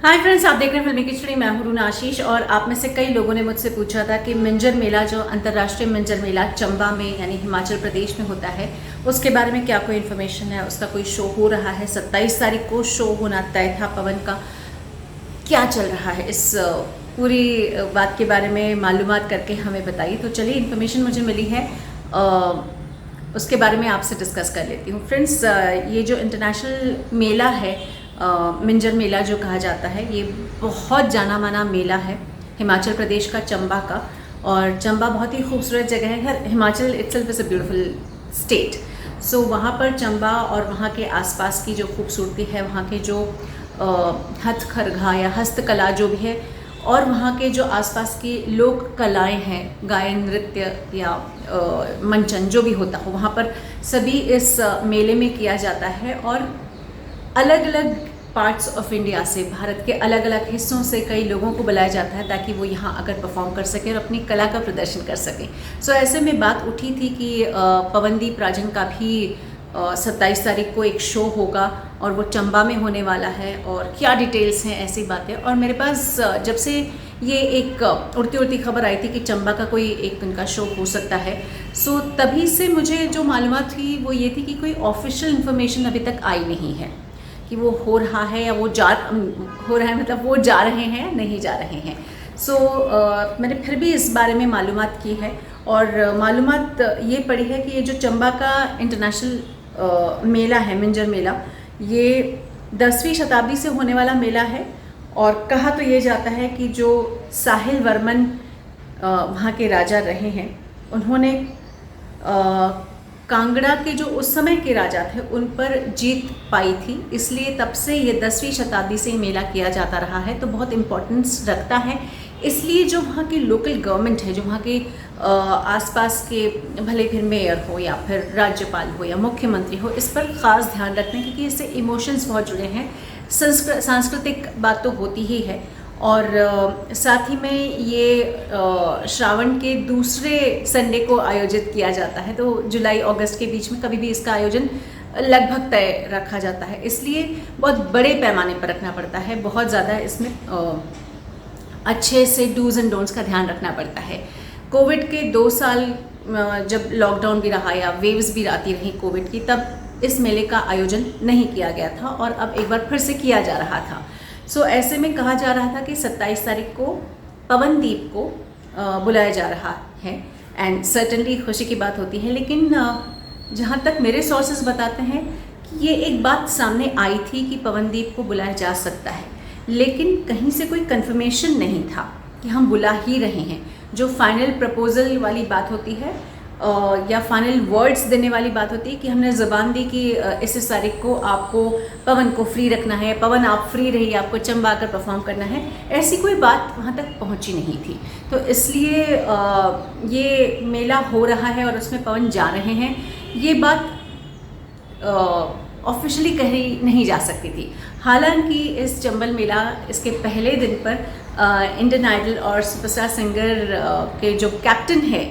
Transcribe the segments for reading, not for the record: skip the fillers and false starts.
Hi friends, आप देख रहे हैं फिल्मी खिचड़ी। मैं हूं रूना आशीष। और आप में से कई लोगों ने मुझसे पूछा था कि मिंजर मेला, जो अंतर्राष्ट्रीय मिंजर मेला चंबा में यानी हिमाचल प्रदेश में होता है, उसके बारे में क्या कोई इन्फॉर्मेशन है। उसका कोई शो हो रहा है। 27 तारीख को शो होना तय था पवन का। क्या चल रहा है, इस पूरी बात के बारे में मालूमात करके हमें बताइए। तो चलिए, इन्फॉर्मेशन मुझे मिली है, उसके बारे में आपसे डिस्कस कर लेती हूँ। फ्रेंड्स, ये जो इंटरनेशनल मेला है, मिंजर मेला जो कहा जाता है, ये बहुत जाना माना मेला है हिमाचल प्रदेश का, चंबा का। और चंबा बहुत ही खूबसूरत जगह है। Himachal itself is a beautiful state. So वहाँ पर चंबा और वहाँ के आसपास की जो खूबसूरती है, वहाँ के जो हथकरघा या हस्तकला जो भी है, और वहाँ के जो आसपास की लोक कलाएँ हैं, गायन, नृत्य या मंचन जो भी होता हो, वहाँ पर सभी इस मेले में किया जाता है। और अलग अलग पार्ट्स ऑफ इंडिया से, भारत के अलग अलग हिस्सों से कई लोगों को बुलाया जाता है ताकि वो यहाँ आकर परफॉर्म कर सकें और अपनी कला का प्रदर्शन कर सकें। सो ऐसे में बात उठी थी कि पवनदीप राजन का भी 27 तारीख को एक शो होगा और वो चंबा में होने वाला है। और क्या डिटेल्स हैं, ऐसी बातें। और मेरे पास जब से ये एक उड़ती उड़ती खबर आई थी कि चंबा का कोई एक उनका शो हो सकता है, सो तभी से मुझे जो मालूमात थी वो ये थी कि कोई ऑफिशियल इन्फॉर्मेशन अभी तक आई नहीं है कि वो हो रहा है या वो हो रहा है, मतलब वो जा रहे हैं, नहीं जा रहे हैं। सो मैंने फिर भी इस बारे में मालूमात की है। और मालूमात ये पड़ी है कि ये जो चंबा का इंटरनेशनल मेला है, मिंजर मेला, ये 10वीं शताब्दी से होने वाला मेला है। और कहा तो ये जाता है कि जो साहिल वर्मन वहाँ के राजा रहे हैं, उन्होंने कांगड़ा के जो उस समय के राजा थे उन पर जीत पाई थी, इसलिए तब से ये 10वीं शताब्दी से मेला किया जाता रहा है। तो बहुत इम्पोर्टेंस रखता है। इसलिए जो वहाँ की लोकल गवर्नमेंट है, जो वहाँ के आसपास के, भले फिर मेयर हो या फिर राज्यपाल हो या मुख्यमंत्री हो, इस पर ख़ास ध्यान रखते हैं क्योंकि इससे इमोशंस बहुत जुड़े हैं। सांस्कृतिक बात तो होती ही है। और साथ ही में ये श्रावण के दूसरे संडे को आयोजित किया जाता है। तो जुलाई अगस्त के बीच में कभी भी इसका आयोजन लगभग तय रखा जाता है, इसलिए बहुत बड़े पैमाने पर रखना पड़ता है। बहुत ज़्यादा इसमें अच्छे से डूज एंड डोंट्स का ध्यान रखना पड़ता है। कोविड के 2 साल जब लॉकडाउन भी रहा या वेव्स भी आती रही कोविड की, तब इस मेले का आयोजन नहीं किया गया था और अब एक बार फिर से किया जा रहा था। सो ऐसे में कहा जा rहा था कि 27 तारीख को पवनदीप को बुलाया जा रहा है। एंड सर्टनली खुशी की बात होती है। लेकिन जहाँ तक मेरे सोर्सेज बताते हैं कि ये एक बात सामने आई थी कि पवनदीप को बुलाया जा सकता है, लेकिन कहीं से कोई कंफर्मेशन नहीं था कि हम बुला ही रहे हैं। जो फाइनल प्रपोजल वाली बात होती है या फाइनल वर्ड्स देने वाली बात होती है कि हमने ज़बान दी कि इस तारीख को आपको पवन को फ्री रखना है, पवन आप फ्री रहिए, आपको चंबा आकर परफॉर्म करना है, ऐसी कोई बात वहाँ तक पहुँची नहीं थी। तो इसलिए ये मेला हो रहा है और उसमें पवन जा रहे हैं, ये बात ऑफिशियली कही नहीं जा सकती थी। हालांकि इस चंबल मेला, इसके पहले दिन पर इंडियन आइडल और सुपरस्टार सिंगर के जो कैप्टन है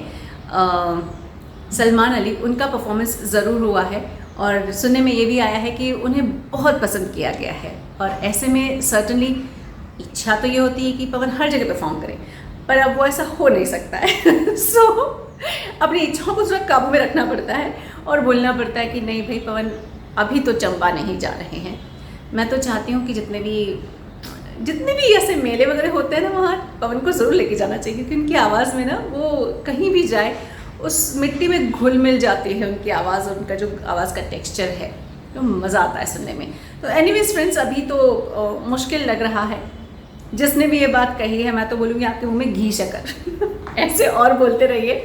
सलमान अली, उनका परफॉर्मेंस ज़रूर हुआ है। और सुनने में ये भी आया है कि उन्हें बहुत पसंद किया गया है। और ऐसे में सर्टनली इच्छा तो ये होती है कि पवन हर जगह परफॉर्म करे, पर अब वो ऐसा हो नहीं सकता है। सो अपनी इच्छाओं को थोड़ा काबू में रखना पड़ता है और बोलना पड़ता है कि नहीं भाई पवन, अभी तो चंबा नहीं जा रहे हैं। मैं तो चाहती हूँ कि जितने भी ऐसे मेले वगैरह होते हैं ना, वहाँ पवन को ज़रूर लेके जाना चाहिए, क्योंकि उनकी आवाज़ में ना, वो कहीं भी जाए उस मिट्टी में घुल मिल जाती है उनकी आवाज़, और उनका जो आवाज़ का टेक्सचर है, तो मज़ा आता है सुनने में। तो एनीवेज फ्रेंड्स, अभी तो मुश्किल लग रहा है। जिसने भी ये बात कही है, मैं तो बोलूँगी आपके मुँह में घी शक्कर। ऐसे और बोलते रहिए,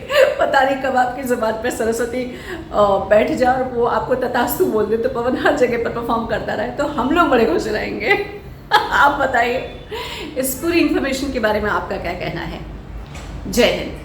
पता नहीं कब आपकी ज़ुबान पर सरस्वती बैठ जाए और वो आपको तथास्तु बोल दे, तो पवन हर जगह पर परफॉर्म करता रहे, तो हम लोग बड़े खुश रहेंगे। आप बताइए इस पूरी इन्फॉर्मेशन के बारे में आपका क्या कहना है। जय हिंद।